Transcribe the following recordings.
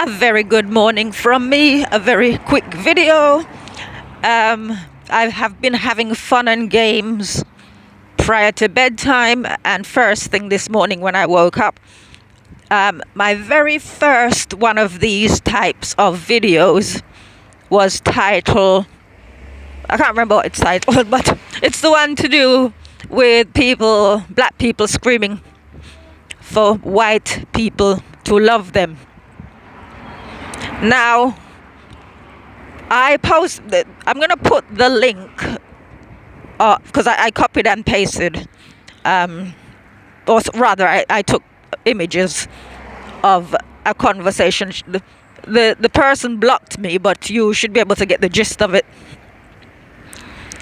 A very good morning from me, a very quick video. I have been having fun and games prior to bedtime, and first thing this morning when I woke up, my very first one of these types of videos was titled, I can't remember what it's titled, but it's the one to do with black people screaming for white people to love them. Now, I'm going to put the link, because I copied and pasted, or rather I took images of a conversation. The person blocked me, but you should be able to get the gist of it.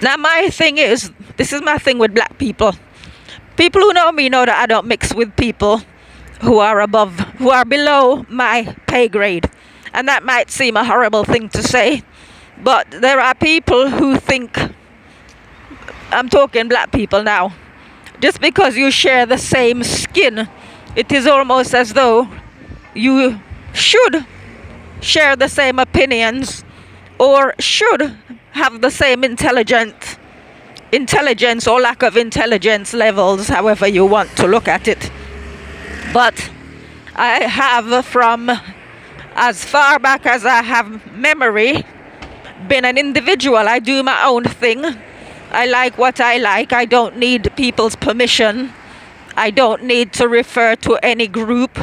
Now, this is my thing with black people. People who know me know that I don't mix with people who are below my pay grade. And that might seem a horrible thing to say, but there are people who think, I'm talking black people now, just because you share the same skin, it is almost as though you should share the same opinions or should have the same intelligence or lack of intelligence levels, however you want to look at it. But I have, from as far back as I have memory, been an individual. I do my own thing. I like what I like. I don't need people's permission. I don't need to refer to any group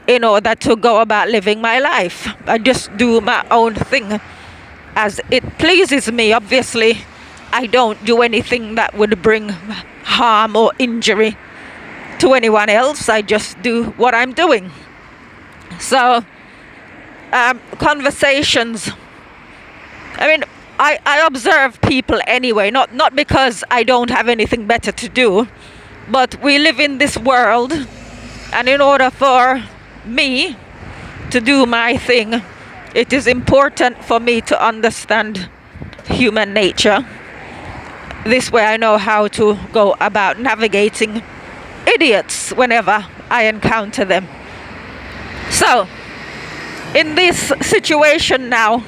in order to go about living my life. I just do my own thing as it pleases me. Obviously, I don't do anything that would bring harm or injury to anyone else. I just do what I'm doing. So, conversations, I observe people anyway, not because I don't have anything better to do, but we live in this world, and in order for me to do my thing, it is important for me to understand human nature. This way I know how to go about navigating idiots whenever I encounter them. So, in this situation now,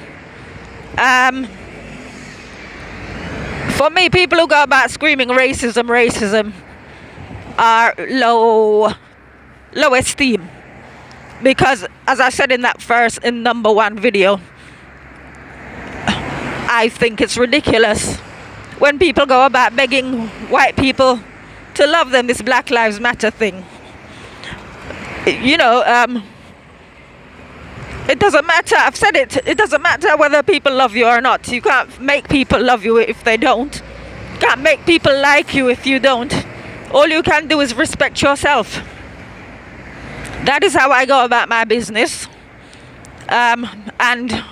for me, people who go about screaming racism are low esteem. Because, as I said in number one video, I think it's ridiculous when people go about begging white people to love them, this Black Lives Matter thing. It doesn't matter, I've said it doesn't matter whether people love you or not. You can't make people love you if they don't. You can't make people like you if you don't. All you can do is respect yourself. That is how I go about my business. And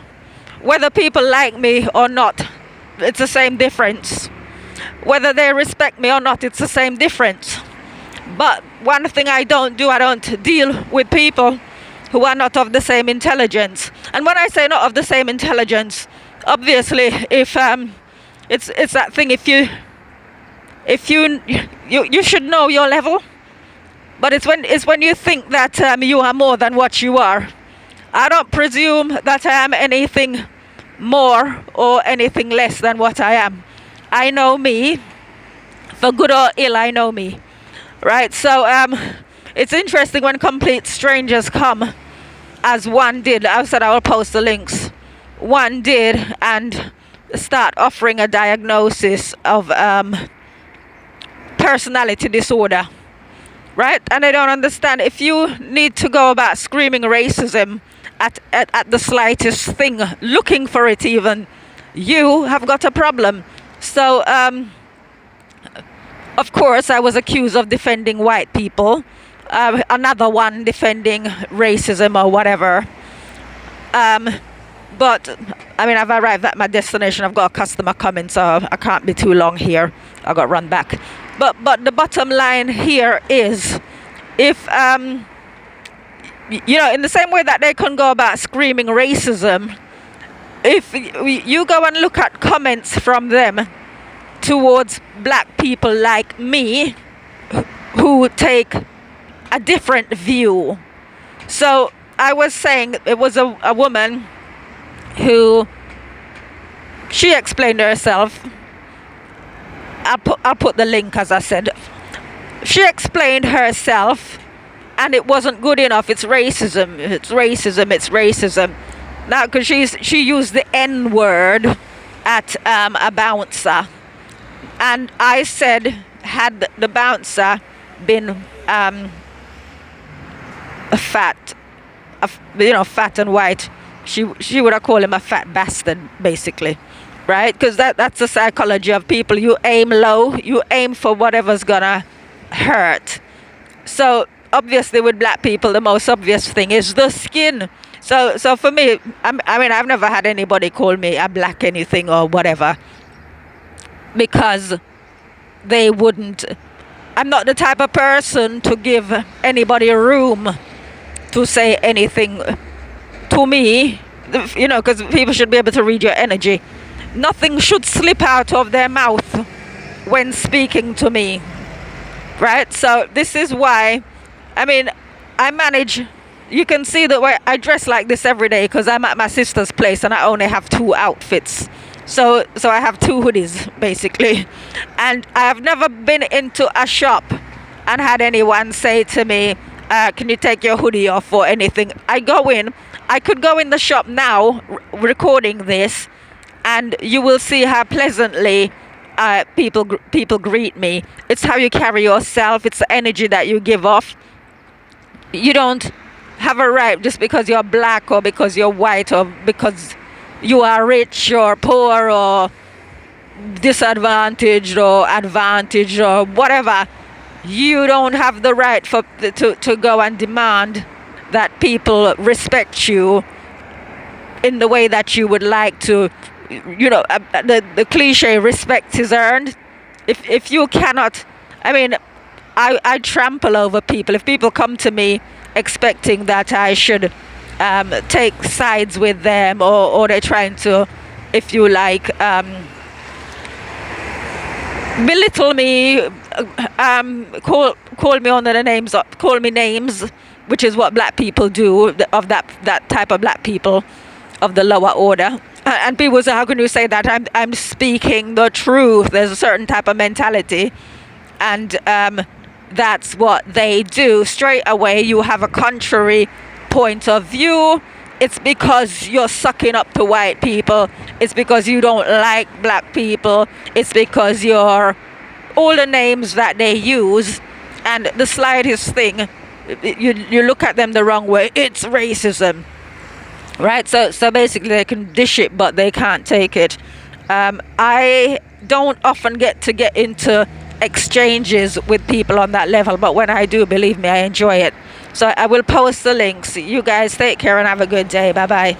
whether people like me or not, it's the same difference. Whether they respect me or not, it's the same difference. But one thing I don't deal with people who are not of the same intelligence. And when I say not of the same intelligence, obviously, if it's that thing, if you should know your level, but it's when you think that you are more than what you are. I don't presume that I am anything more or anything less than what I am. I know me, for good or ill, I know me, right? So it's interesting when complete strangers come, as one did. I said I will post the links. One did, and start offering a diagnosis of personality disorder, right? And I don't understand. If you need to go about screaming racism at the slightest thing, looking for it even, you have got a problem. So, of course, I was accused of defending white people. Another one defending racism or whatever. But, I've arrived at my destination. I've got a customer coming, so I can't be too long here. I've got to run back. But the bottom line here is, if, in the same way that they can go about screaming racism, if you go and look at comments from them towards black people like me, who take a different view. So I was saying it was a woman who, she explained herself. I'll put the link, as I said. She explained herself, and it wasn't good enough. It's racism. It's racism. It's racism. Now, because she used the N word at a bouncer, and I said, had the bouncer been fat, fat and white, she would have called him a fat bastard, basically, right? Because that's the psychology of people. You aim low, you aim for whatever's gonna hurt. So obviously with black people, the most obvious thing is the skin. So for me, I mean, I've never had anybody call me a black anything or whatever, because they wouldn't. I'm not the type of person to give anybody room to say anything to me, because people should be able to read your energy. Nothing should slip out of their mouth when speaking to me, right? So this is why, I mean, I manage. You can see that way I dress like this every day because I'm at my sister's place and I only have 2 outfits. So I have 2 hoodies, basically. And I have never been into a shop and had anyone say to me, can you take your hoodie off or anything. I could go in the shop now, recording this, and you will see how pleasantly people greet me. It's how you carry yourself. It's the energy that you give off. You don't have a right just because you're black or because you're white or because you are rich or poor or disadvantaged or advantaged or whatever. You don't have the right to go and demand that people respect you in the way that you would like to. The cliche, respect is earned. If you cannot, I mean, I trample over people. If people come to me expecting that I should take sides with them, or they're trying to, if you like, belittle me, call me under the names, call me names, which is what black people do, of that type of black people of the lower order. And people say, how can you say that? I'm speaking the truth. There's a certain type of mentality, and that's what they do. Straight away you have a contrary point of view. It's because you're sucking up to white people. It's because you don't like black people. It's because you're all the names that they use, and the slightest thing, you look at them the wrong way. It's racism, right? So basically they can dish it, but they can't take it. I don't often get into exchanges with people on that level, but when I do, believe me, I enjoy it. So I will post the links. You guys take care and have a good day. Bye bye.